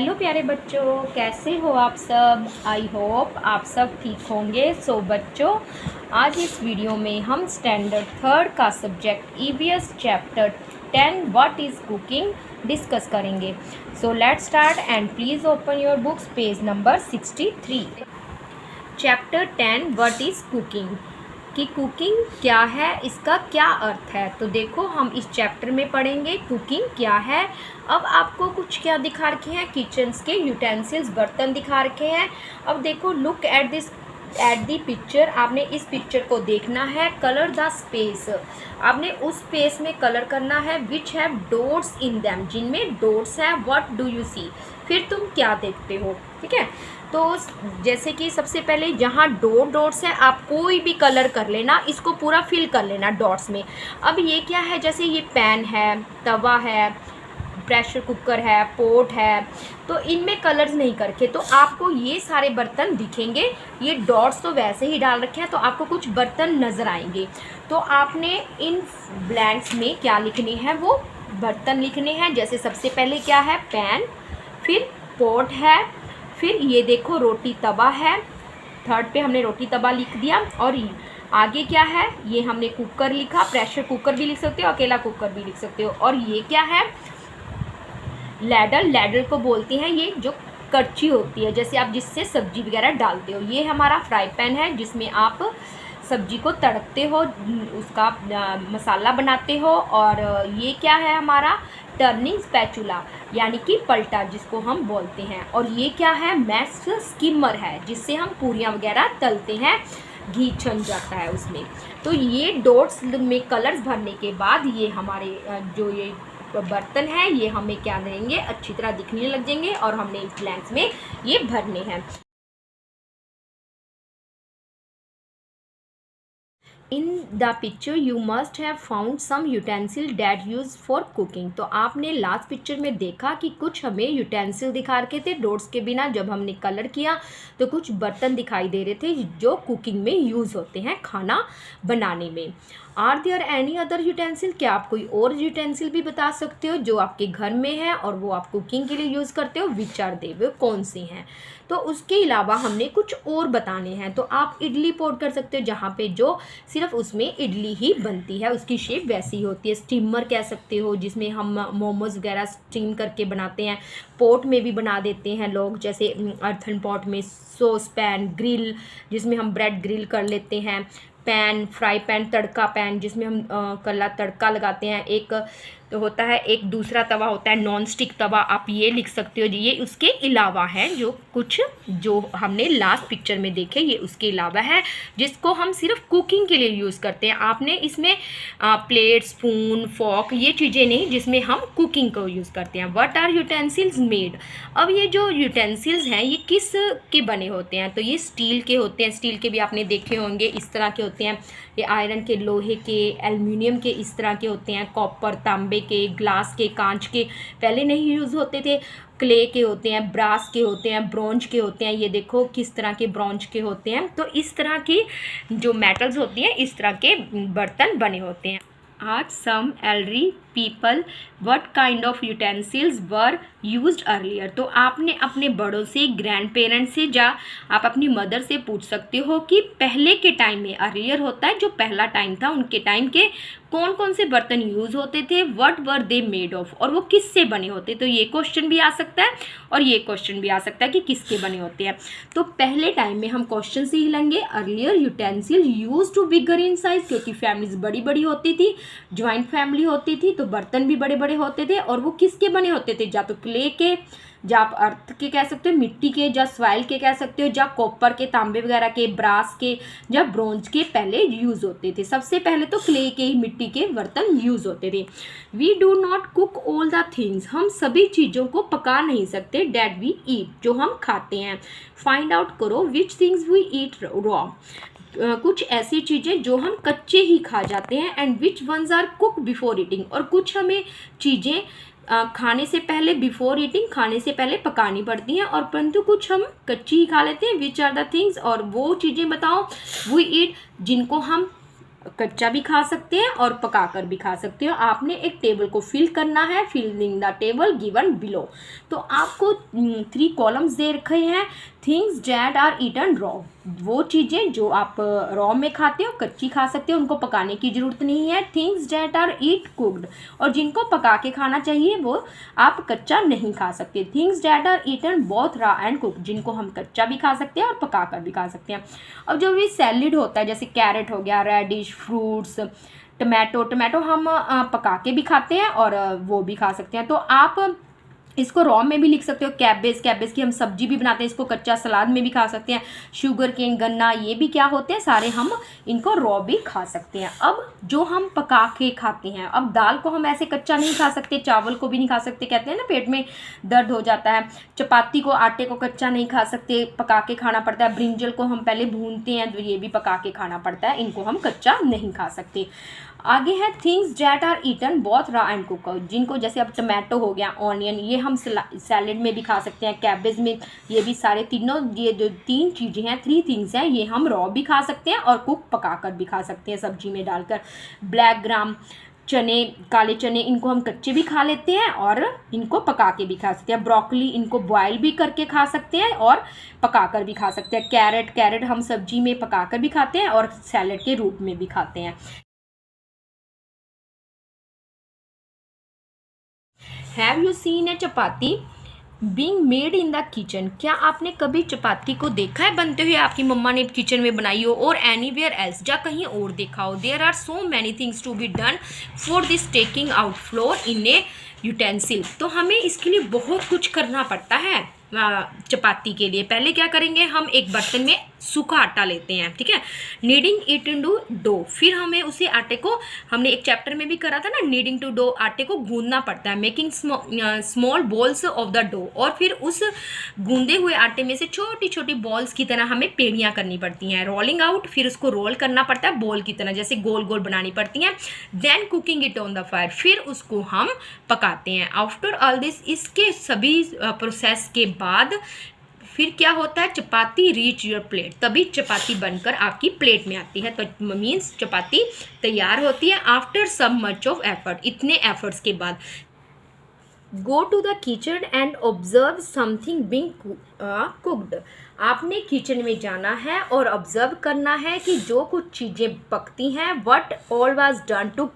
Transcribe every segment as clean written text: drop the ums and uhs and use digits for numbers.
Hello प्यारे बच्चों, कैसे हो आप सब। आई होप आप सब ठीक होंगे। सो बच्चों, आज इस वीडियो में हम स्टैंडर्ड थर्ड का subject EVS chapter 10 what is cooking discuss करेंगे। So let's start and please open your books, page number 63। Chapter 10 what is cooking कि कुकिंग क्या है, इसका क्या अर्थ है। तो देखो, हम इस चैप्टर में पढ़ेंगे कुकिंग क्या है। अब आपको कुछ क्या दिखा रखे हैं, किचन्स के यूटेंसिल्स, बर्तन दिखा रखे हैं। अब देखो, लुक एट दी पिक्चर। आपने इस पिक्चर को देखना है। कलर द स्पेस, आपने उस स्पेस में कलर करना है which have dots in them, जिनमें डॉट्स है। व्हाट डू यू सी, फिर तुम क्या देखते हो। ठीक है, तो जैसे कि सबसे पहले जहाँ डॉट्स है, आप कोई भी कलर कर लेना, इसको पूरा फिल कर लेना डॉट्स में। अब ये क्या है, जैसे ये पैन है, तवा है, प्रेशर कुकर है, पोट है, तो इनमें कलर्स नहीं करके तो आपको ये सारे बर्तन दिखेंगे। ये डॉट्स तो वैसे ही डाल रखे हैं, तो आपको कुछ बर्तन नज़र आएंगे। तो आपने इन ब्लैंक्स में क्या लिखने हैं, वो बर्तन लिखने हैं। जैसे सबसे पहले क्या है, पैन, फिर पोट है, फिर ये देखो रोटी तवा है। थर्ड पे हमने रोटी तवा लिख दिया। और आगे क्या है, ये हमने कुकर लिखा। प्रेशर कुकर भी लिख सकते हो, अकेला कुकर भी लिख सकते हो। और ये क्या है, लैडर। लैडर को बोलते हैं ये जो करछी होती है, जैसे आप जिससे सब्जी वगैरह डालते हो। ये हमारा फ्राई पैन है, जिसमें आप सब्जी को तड़कते हो, उसका मसाला बनाते हो। और ये क्या है, हमारा टर्निंग स्पैचुला, यानी कि पलटा जिसको हम बोलते हैं। और ये क्या है, मैश स्किमर है, जिससे हम पूरियाँ वगैरह तलते हैं, घी छन जाता है उसमें। तो ये डॉट्स में कलर्स भरने के बाद ये हमारे जो ये बर्तन है, ये हमें क्या देंगे, अच्छी तरह दिखने लग जाएंगे। और हमने इस ब्लैंक्स में ये भरने हैं। In the picture you must have found some utensil that use for cooking. तो आपने लास्ट पिक्चर में देखा कि कुछ हमें यूटेंसिल दिखा रखे थे डॉट्स के बिना। जब हमने कलर किया तो कुछ बर्तन दिखाई दे रहे थे जो कुकिंग में यूज़ होते हैं, खाना बनाने में। Are there any other utensil, क्या आप कोई और यूटेंसिल भी बता सकते हो जो आपके घर में है और वो आप कुकिंग के लिए यूज़ करते हो। विच आर दे, वो कौन से हैं। तो उसके अलावा हमने कुछ और बताने हैं। तो आप इडली पॉट कर सकते हो, जहाँ पे जो सिर्फ उसमें इडली ही बनती है, उसकी शेप वैसी होती है। स्टीमर कह सकते हो, जिसमें हम मोमोज वगैरह स्टीम करके बनाते हैं। पॉट में भी बना देते हैं लोग, जैसे अर्थन पॉट में। सॉस पैन, ग्रिल, जिसमें हम ब्रेड ग्रिल कर लेते हैं। पैन, फ्राई पैन, तड़का पैन, जिसमें हम कला तड़का लगाते हैं। एक तो होता है, एक दूसरा तवा होता है नॉन स्टिक तवा, आप ये लिख सकते हो। ये उसके अलावा है जो कुछ जो हमने लास्ट पिक्चर में देखे, ये उसके अलावा है जिसको हम सिर्फ कुकिंग के लिए यूज़ करते हैं। आपने इसमें प्लेट, स्पून, फॉर्क, ये चीज़ें नहीं जिसमें हम कुकिंग को यूज़ करते हैं। What are utensils made. अब ये जो यूटेंसिल्स हैं ये किस के बने होते हैं, तो ये स्टील के होते हैं। स्टील के भी आपने देखे होंगे, इस तरह के होते हैं। ये आयरन के, लोहे के, एल्युमिनियम के, इस तरह के होते हैं। कॉपर, तांबे के, ग्लास के, कांच के पहले नहीं यूज़ होते थे। क्ले के होते हैं, ब्रास के होते हैं, ब्रॉन्ज के होते हैं। ये देखो किस तरह के ब्रॉन्ज के होते हैं। तो इस तरह की जो मेटल्स होती हैं, इस तरह के बर्तन बने होते हैं। आज some elderly people what kind of utensils were used earlier. तो आपने अपने बड़ों से, ग्रैंड पेरेंट्स से, या आप अपनी मदर से पूछ सकते हो कि पहले के टाइम में, अर्लियर होता है जो पहला टाइम था, उनके टाइम के कौन कौन से बर्तन यूज़ होते थे। What were they made of, और वो किससे बने होते। तो ये क्वेश्चन भी आ सकता है और ये क्वेश्चन भी आ सकता है कि किसके बने होते हैं। तो पहले टाइम में हम क्वेश्चन से ही लेंगे, earlier utensil use to bigger in size, क्योंकि फैमिलीज बड़ी बड़ी होती थी, ज्वाइंट फैमिली होती थी, तो बर्तन भी बड़े बड़े होते थे। और वो किसके बने होते थे, या तो क्ले के, या आप अर्थ के कह सकते हो, मिट्टी के, या सॉइल के कह सकते हो, या कॉपर के, तांबे वगैरह के, ब्रास के, या ब्रोंज के पहले यूज़ होते थे। सबसे पहले तो क्ले के ही, मिट्टी के बर्तन यूज़ होते थे। We do not cook all the things, हम सभी चीज़ों को पका नहीं सकते। डैट वी ईट, जो हम खाते हैं। फाइंड आउट करो which things we eat raw, कुछ ऐसी चीज़ें जो हम कच्चे ही खा जाते हैं। And which ones are cook before eating, और कुछ हमें चीज़ें खाने से पहले, बिफोर ईटिंग, खाने से पहले पकानी पड़ती हैं, और परंतु कुछ हम कच्ची ही खा लेते हैं। विच आर द थिंग्स, और वो चीज़ें बताओ वी ईट जिनको हम कच्चा भी खा सकते हैं और पकाकर भी खा सकते हो। आपने एक टेबल को फिल करना है, filling the table given below. तो आपको 3 कॉलम्स दे रखे हैं। Things that are eaten raw, वो चीज़ें जो आप रॉ में खाते हो, कच्ची खा सकते हो, उनको पकाने की ज़रूरत नहीं है। Things that are eat cooked, और जिनको पका के खाना चाहिए वो आप कच्चा नहीं खा सकते। Things that are eaten both raw and cook, जिनको हम कच्चा भी खा सकते हैं और पका कर भी खा सकते हैं। अब जो भी सैलिड होता है, जैसे कैरेट हो गया, रेडिश, फ्रूट्स, टमाटो हम पका के भी खाते हैं और वो भी खा सकते हैं। तो आप इसको रॉ में भी लिख सकते हो। कैबेज की हम सब्जी भी बनाते हैं, इसको कच्चा सलाद में भी खा सकते हैं। शुगर केन, गन्ना, ये भी क्या होते हैं, सारे हम इनको रॉ भी खा सकते हैं। अब जो हम पका के खाते हैं, अब दाल को हम ऐसे कच्चा नहीं खा सकते, चावल को भी नहीं खा सकते, कहते हैं ना पेट में दर्द हो जाता है। चपाती को, आटे को कच्चा नहीं खा सकते, पका के खाना पड़ता है। ब्रिंजल को हम पहले भूनते हैं तो ये भी पका के खाना पड़ता है, इनको हम कच्चा नहीं खा सकते। आगे है things that are eaten both raw and cook, जिनको जैसे अब टमाटो हो गया, ऑनियन, ये हम सैलेड में भी खा सकते हैं, कैबेज में, ये भी सारे तीनों, ये जो 3 चीज़ें हैं, 3 थिंग्स हैं, ये हम रॉ भी खा सकते हैं और कुक पकाकर भी खा सकते हैं सब्जी में डालकर। ब्लैक ग्राम, चने, काले चने, इनको हम कच्चे भी खा लेते हैं और इनको पका के भी खा सकते हैं। ब्रोकली, इनको बॉयल भी करके खा सकते हैं और पकाकर भी खा सकते हैं। कैरेट हम सब्जी में पकाकर भी खाते हैं और सैलेड के रूप में भी खाते हैं। Have you seen A chapati being made in the kitchen, क्या आपने कभी चपाती को देखा है बनते हुए, आपकी मम्मा ने किचन में बनाई हो, और एनीवेयर एल्स, या कहीं और देखा हो। There are so many things to be done for this taking out flour in a utensil. तो हमें इसके लिए बहुत कुछ करना पड़ता है चपाती के लिए। पहले क्या करेंगे, हम एक बर्तन में सूखा आटा लेते हैं, ठीक है, नीडिंग इट इनटू डो। फिर हमें उसी आटे को, हमने एक चैप्टर में भी करा था ना, नीडिंग टू डो, आटे को गूंदना पड़ता है, making small balls of the dough. और फिर उस गूंदे हुए आटे में से छोटी छोटी बॉल्स की तरह हमें पेड़ियाँ करनी पड़ती हैं। रोलिंग आउट, फिर उसको रोल करना पड़ता है बॉल की तरह, जैसे गोल गोल बनानी पड़ती हैं। Then cooking it on the fire, फिर उसको हम पकाते हैं। आफ्टर ऑल दिस, इसके सभी प्रोसेस के बाद फिर क्या होता है, चपाती रीच योर प्लेट, तभी चपाती बनकर आपकी प्लेट में आती है। तो मीन्स चपाती तैयार होती है after some much of effort, इतने एफर्ट्स के बाद। Go to the kitchen and observe something being cooked, आपने किचन में जाना है और ऑब्जर्व करना है कि जो कुछ चीज़ें पकती हैं, what all was done to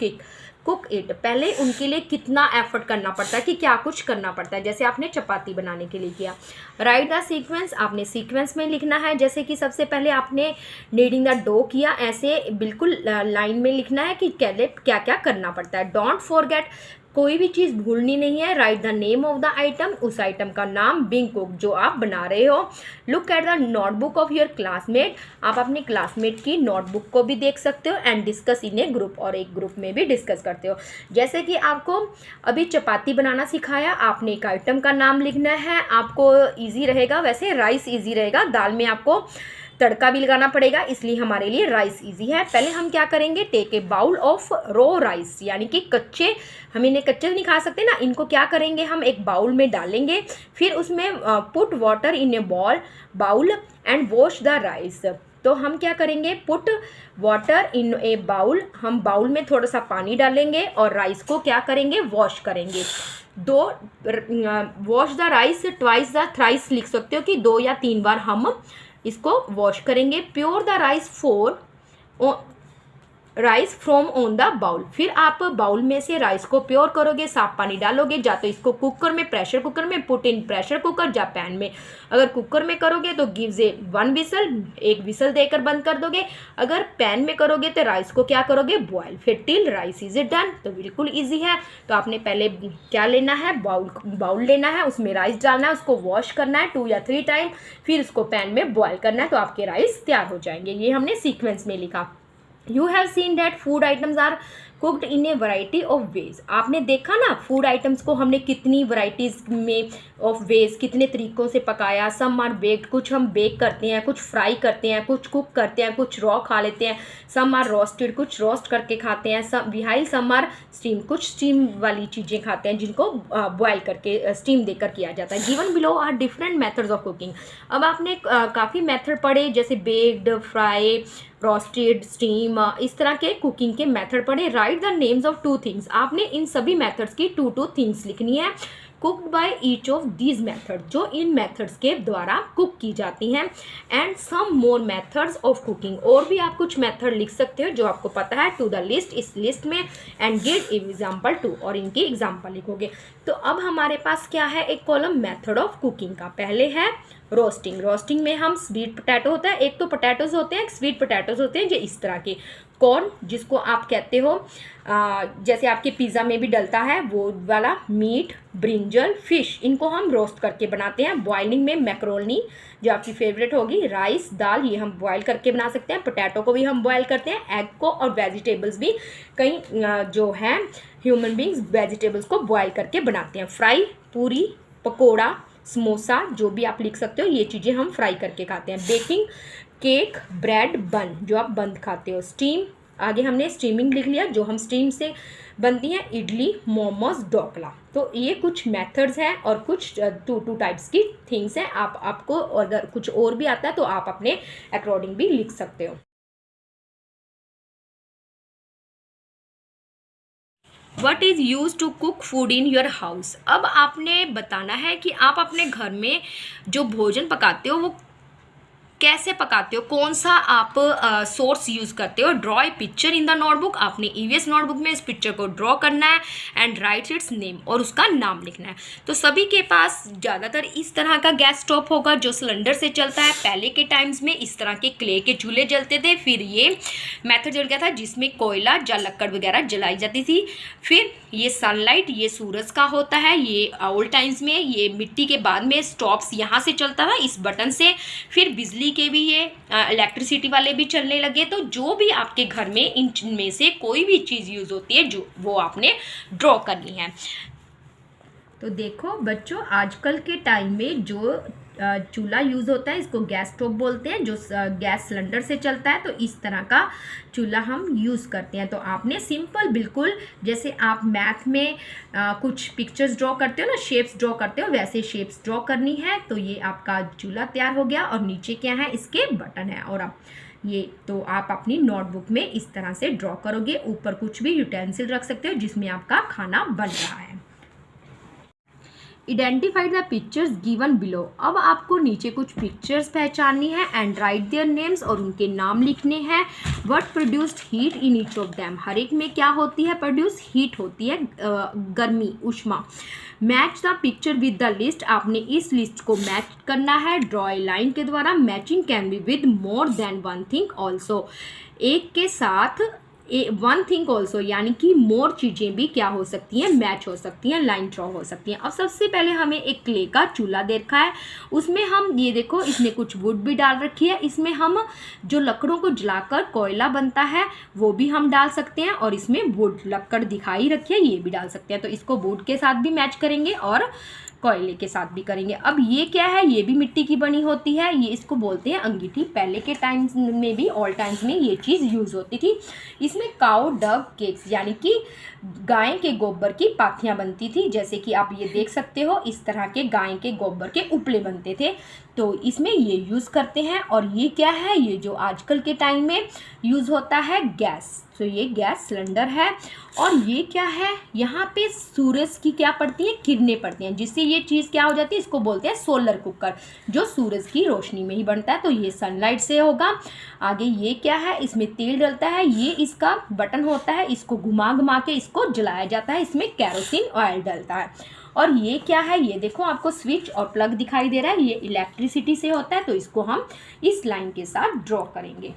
cook it, पहले उनके लिए कितना एफर्ट करना पड़ता है, कि क्या कुछ करना पड़ता है। जैसे आपने चपाती बनाने के लिए किया। राइट द सीक्वेंस, आपने सीक्वेंस में लिखना है। जैसे कि सबसे पहले आपने नीडिंग द डो किया, ऐसे बिल्कुल लाइन में लिखना है कि क्या क्या करना पड़ता है। डोंट फॉरगेट, कोई भी चीज़ भूलनी नहीं है। Right the name of the item, उस आइटम का नाम, बीइंग कुक, जो आप बना रहे हो। Look at the notebook of your classmate, आप अपने क्लासमेट की नोटबुक को भी देख सकते हो। And discuss in A group, और एक ग्रुप में भी डिस्कस करते हो। जैसे कि आपको अभी चपाती बनाना सिखाया, आपने एक आइटम का नाम लिखना है, आपको ईजी रहेगा। वैसे राइस ईजी रहेगा, दाल में आपको तड़का भी लगाना पड़ेगा, इसलिए हमारे लिए राइस इजी है। पहले हम क्या करेंगे, take a bowl of raw rice, यानी कि कच्चे, हम इन्हें कच्चे नहीं खा सकते ना, इनको क्या करेंगे, हम एक बाउल में डालेंगे। फिर उसमें put water in a bowl and wash the rice. तो हम क्या करेंगे, put water in a bowl, हम बाउल में थोड़ा सा पानी डालेंगे और राइस को क्या करेंगे, वॉश करेंगे। Wash the rice twice the thrice लिख सकते हो, कि 2 या 3 बार हम इसको वॉश करेंगे। Pour the rice from on the bowl, फिर आप बाउल में से राइस को प्योर करोगे, साफ पानी डालोगे, या तो इसको कुकर में, प्रेशर कुकर में, पुट इन प्रेशर कुकर, या पैन में। अगर कुकर में करोगे तो गिव्स ए 1 विसल, एक विसल देकर बंद कर दोगे। अगर पैन में करोगे तो राइस को क्या करोगे, बॉयल, फिर till rice is it done. तो बिल्कुल ईजी है। तो आपने पहले क्या लेना है, बाउल लेना है, उसमें राइस डालना है, उसको वॉश करना है 2 या 3 टाइम, फिर उसको पैन में बॉयल करना है, तो आपके राइस तैयार हो जाएंगे। ये हमने सीक्वेंस में लिखा। You have seen that food items are cooked in A variety of ways. आपने देखा ना फूड आइटम्स को हमने कितनी वैरायटीज में ऑफ वेज, कितने तरीक़ों से पकाया। सम आर बेक्ड, कुछ हम बेक करते हैं, कुछ फ्राई करते हैं, कुछ कुक करते हैं, कुछ रॉ खा लेते हैं। सम आर रोस्टेड, कुछ रोस्ट करके खाते हैं। सम आर स्टीम, कुछ स्टीम वाली चीज़ें खाते हैं जिनको बॉयल करके स्टीम देकर किया जाता है। Given below are different methods of cooking. अब आपने काफ़ी मेथड पढ़े, जैसे बेक्ड, फ्राई, रोस्टेड, स्टीम, इस तरह के कुकिंग के मेथड पढ़े। Write the names of 2 things. आपने इन सभी मेथड्स की 2 थिंग्स लिखनी है। Cooked by each of these method, जो इन मेथड्स के द्वारा कुक की जाती हैं। And some more methods of cooking, और भी आप कुछ मेथड लिख सकते हो जो आपको पता है। टू द लिस्ट, इस लिस्ट में। एंड गिव एग्जाम्पल टू, और इनकी एग्जाम्पल लिखोगे। तो अब हमारे पास क्या है, एक कॉलम मेथड ऑफ कुकिंग का। पहले है रोस्टिंग। रोस्टिंग में हम स्वीट पोटैटो होता है, एक तो पोटैटोज होते हैं, एक स्वीट पोटैटोज होते हैं जो इस तरह के। कॉर्न, जिसको आप कहते हो जैसे आपके पिज़्ज़ा में भी डलता है वो वाला। मीट, ब्रिंजल, फिश, इनको हम रोस्ट करके बनाते हैं। बॉइलिंग में मैक्रोनी, जो आपकी फेवरेट होगी। राइस, दाल, ये हम बॉयल करके बना सकते हैं। पोटैटो को भी हम बॉयल करते हैं। एग को, और वेजिटेबल्स भी कई जो हैं ह्यूमन बींग्स वेजिटेबल्स को बॉयल करके बनाते हैं। फ्राई, पूरी, पकोड़ा, समोसा, जो भी आप लिख सकते हो, ये चीज़ें हम फ्राई करके खाते हैं। बेकिंग, केक, ब्रेड, बन, जो आप बंद खाते हो। स्टीम, आगे हमने स्टीमिंग लिख लिया, जो हम स्टीम से बनती हैं। इडली, मोमोज, ढोकला। तो ये कुछ मेथड्स हैं और कुछ टू टाइप्स की थिंग्स हैं। आपको अगर कुछ और भी आता है तो आप अपने अकॉर्डिंग भी लिख सकते हो। What is use to cook food in your house. अब आपने बताना है कि आप अपने घर में जो भोजन पकाते हो वो कैसे पकाते हो, कौन सा आप सोर्स यूज़ करते हो। Draw a picture in the notebook. आपने ईवीएस नोटबुक में इस पिक्चर को ड्रॉ करना है। एंड राइट इट्स नेम, और उसका नाम लिखना है। तो सभी के पास ज़्यादातर इस तरह का गैस स्टोव होगा जो सिलेंडर से चलता है। पहले के टाइम्स में इस तरह के क्ले के चूल्हे जलते थे, फिर ये मेथड चल गया था जिसमें कोयला या लकड़ वगैरह जलाई जाती थी। फिर ये सनलाइट, ये सूरज का होता है। ये ओल्ड टाइम्स में ये मिट्टी के बाद में स्टोव्स यहाँ से चलता था, इस बटन से। फिर बिजली के भी ये इलेक्ट्रिसिटी वाले भी चलने लगे। तो जो भी आपके घर में इनमें से कोई भी चीज़ यूज़ होती है जो वो आपने ड्रॉ करनी है। तो देखो बच्चों, आजकल के टाइम में जो चूल्हा यूज़ होता है इसको गैस स्टोव बोलते हैं, जो गैस सिलेंडर से चलता है। तो इस तरह का चूल्हा हम यूज़ करते हैं। तो आपने सिंपल, बिल्कुल जैसे आप मैथ में कुछ पिक्चर्स ड्रॉ करते हो ना, शेप्स ड्रॉ करते हो, वैसे शेप्स ड्रॉ करनी है। तो ये आपका चूल्हा तैयार हो गया। और नीचे क्या है, इसके बटन है। और अब ये तो आप अपनी नोटबुक में इस तरह से ड्रॉ करोगे। ऊपर कुछ भी यूटेंसिल रख सकते हो जिसमें आपका खाना बन रहा है। इडेंटिफाई द पिक्चर्स गिवन बिलो। अब आपको नीचे कुछ पिक्चर्स पहचाननी है। एंड राइट देयर नेम्स, और उनके नाम लिखने हैं। What produced heat in each of them. हर एक में क्या होती है, प्रोड्यूस हीट होती है, गर्मी, ऊष्मा। Match the picture with the list. आपने इस लिस्ट को मैच करना है ड्रॉ ए लाइन के द्वारा। Matching can be with more than one thing also. एक के साथ वन थिंग ऑल्सो, यानी कि मोर चीज़ें भी क्या हो सकती हैं, मैच हो सकती हैं, लाइन ड्रॉ हो सकती हैं। अब सबसे पहले हमें एक क्ले का चूल्हा देखा है। उसमें हम ये देखो, इसमें कुछ वुड भी डाल रखी है। इसमें हम जो लकड़ों को जलाकर कोयला बनता है वो भी हम डाल सकते हैं। और इसमें वुड, लकड़ दिखाई रखी है, ये भी डाल सकते हैं। तो इसको वुड के साथ भी मैच करेंगे और कोयले के साथ भी करेंगे। अब ये क्या है, ये भी मिट्टी की बनी होती है। ये इसको बोलते हैं अंगीठी। पहले के टाइम्स में भी, ऑल्ड टाइम्स में ये चीज़ यूज़ होती थी। इसमें काउ डग केक्स, यानी कि गाय के गोबर की पाथियाँ बनती थी। जैसे कि आप ये देख सकते हो, इस तरह के गाय के गोबर के उपले बनते थे। तो इसमें ये यूज़ करते हैं। और ये क्या है, ये जो आजकल के टाइम में यूज़ होता है गैस। तो ये गैस सिलेंडर है। और ये क्या है, यहाँ पे सूरज की क्या पड़ती है, किरणें पड़ती हैं, जिससे ये चीज़ क्या हो जाती है, इसको बोलते हैं सोलर कुकर, जो सूरज की रोशनी में ही बनता है। तो ये सनलाइट से होगा। आगे ये क्या है, इसमें तेल डलता है। ये इसका बटन होता है, इसको घुमा घुमा के इसको जलाया जाता है। इसमें कैरोसिन ऑयल डलता है। और ये क्या है, ये देखो आपको स्विच और प्लग दिखाई दे रहा है, ये इलेक्ट्रिसिटी से होता है। तो इसको हम इस लाइन के साथ ड्रॉ करेंगे।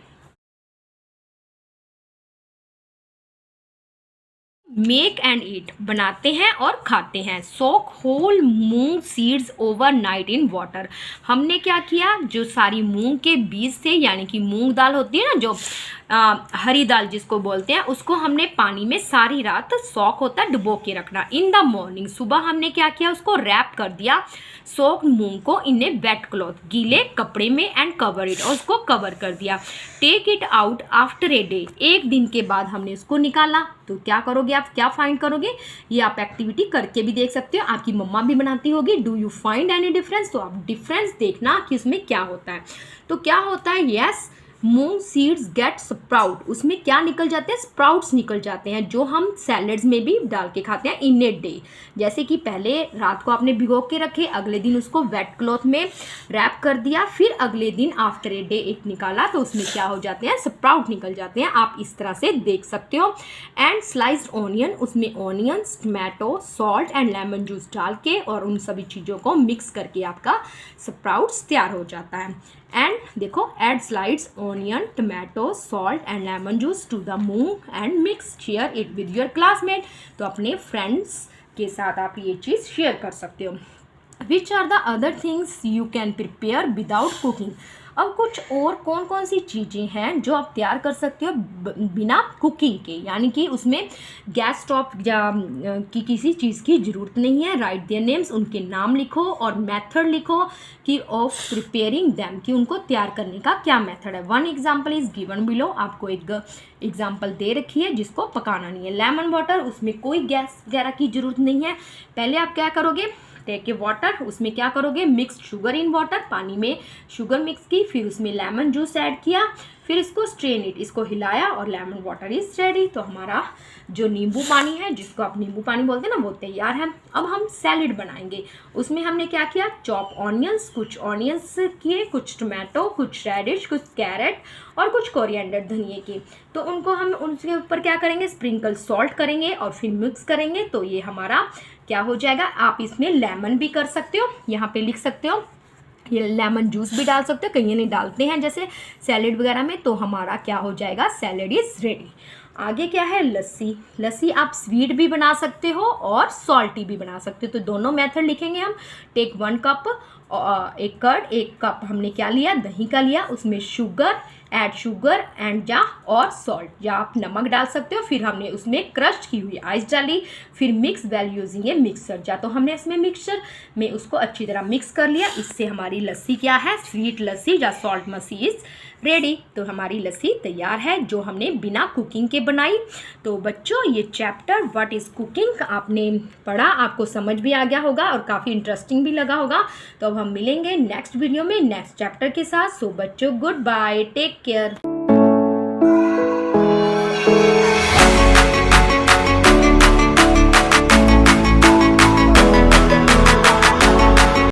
मेक एंड ईट, बनाते हैं और खाते हैं। Soak whole moong seeds overnight in water, हमने क्या किया, जो सारी मूंग के बीज थे, यानी कि मूंग दाल होती है ना, जो हरी दाल जिसको बोलते हैं, उसको हमने पानी में सारी रात, सोक होता है डुबो के रखना। इन द मॉर्निंग, सुबह हमने क्या किया, उसको रैप कर दिया सोक मूंग को इन ए वेट क्लॉथ, गीले कपड़े में, एंड कवर इट, और उसको कवर कर दिया। Take it out after a day, एक दिन के बाद हमने उसको निकाला। तो क्या करोगे आप, क्या फाइंड करोगे, ये आप एक्टिविटी करके भी देख सकते हो, आपकी मम्मा भी बनाती होगी। Do you find any difference, तो आप डिफरेंस देखना कि उसमें क्या होता है। तो क्या होता है, यस मूंग सीड्स गेट स्प्राउट, उसमें क्या निकल जाते हैं, स्प्राउट्स निकल जाते हैं, जो हम सैलड्स में भी डाल के खाते हैं इन ए डे। जैसे कि पहले रात को आपने भिगो के रखे, अगले दिन उसको वेट क्लॉथ में रैप कर दिया, फिर अगले दिन आफ्टर ए डे एक निकाला, तो उसमें क्या हो जाते हैं, स्प्राउट निकल जाते हैं। आप इस तरह से देख सकते हो। एंड स्लाइस्ड ऑनियन, उसमें onions, tomato, salt and lemon juice डाल के और उन सभी चीज़ों को मिक्स करके आपका स्प्राउट्स तैयार हो जाता है। एंड देखो, add sliced onion, tomato, salt and lemon juice to the moong and mix, share it with your classmate, तो अपने फ्रेंड्स के साथ आप ये चीज़ शेयर कर सकते हो। Which are the other things you can prepare without cooking, अब कुछ और कौन कौन सी चीज़ें हैं जो आप तैयार कर सकते हो बिना कुकिंग के, यानी कि उसमें गैस स्टोव या की किसी चीज़ की ज़रूरत नहीं है। राइट देयर नेम्स, उनके नाम लिखो और मेथड लिखो कि ऑफ प्रिपेयरिंग दैम, कि उनको तैयार करने का क्या मेथड है। One example is given below, आपको एक एग्जाम्पल दे रखी है जिसको पकाना नहीं है। लेमन वाटर, उसमें कोई गैस वगैरह की ज़रूरत नहीं है। पहले आप क्या करोगे, टेक ए वाटर, उसमें क्या करोगे, मिक्स शुगर इन वाटर, पानी में शुगर मिक्स की, फिर उसमें लेमन जूस ऐड किया, फिर इसको स्ट्रेन इट, इसको हिलाया और लेमन वाटर इज रेडी। तो हमारा जो नींबू पानी है, जिसको आप नींबू पानी बोलते हैं ना, वो तैयार है। अब हम सैलेड बनाएंगे, उसमें हमने क्या किया, चॉप ऑनियंस, कुछ ऑनियंस किए, कुछ टमाटो, कुछ रेडिश, कुछ कैरेट और कुछ कोरिएंडर धनिए की। तो उनको हम उनके ऊपर क्या करेंगे, स्प्रिंकल सॉल्ट करेंगे और फिर मिक्स करेंगे। तो ये हमारा क्या हो जाएगा, आप इसमें लेमन भी कर सकते हो, यहाँ पे लिख सकते हो, ये लेमन जूस भी डाल सकते हो, कहीं नहीं डालते हैं जैसे सैलेड वगैरह में। तो हमारा क्या हो जाएगा, सैलेड इज रेडी। आगे क्या है, लस्सी, लस्सी आप स्वीट भी बना सकते हो और सॉल्टी भी बना सकते हो। तो दोनों मेथड लिखेंगे हम। टेक 1 कप, एक कर्ड, 1 कप हमने क्या लिया, दही का लिया, उसमें शुगर, ऐड शुगर एंड या और सॉल्ट, या आप नमक डाल सकते हो। फिर हमने उसमें क्रश की हुई आइस डाली, फिर मिक्स वेल यूजिंग ए मिक्सर जार, तो हमने इसमें मिक्सचर में उसको अच्छी तरह मिक्स कर लिया। इससे हमारी लस्सी क्या है, स्वीट लस्सी या सॉल्ट लस्सी इज रेडी। तो हमारी लस्सी तैयार है, जो हमने बिना कुकिंग के बनाई। तो बच्चों, ये चैप्टर व्हाट इज़ कुकिंग आपने पढ़ा, आपको समझ भी आ गया होगा और काफ़ी इंटरेस्टिंग भी लगा होगा। तो अब हम मिलेंगे नेक्स्ट वीडियो में नेक्स्ट चैप्टर के साथ। सो बच्चों, गुड बाय, टेक केयर।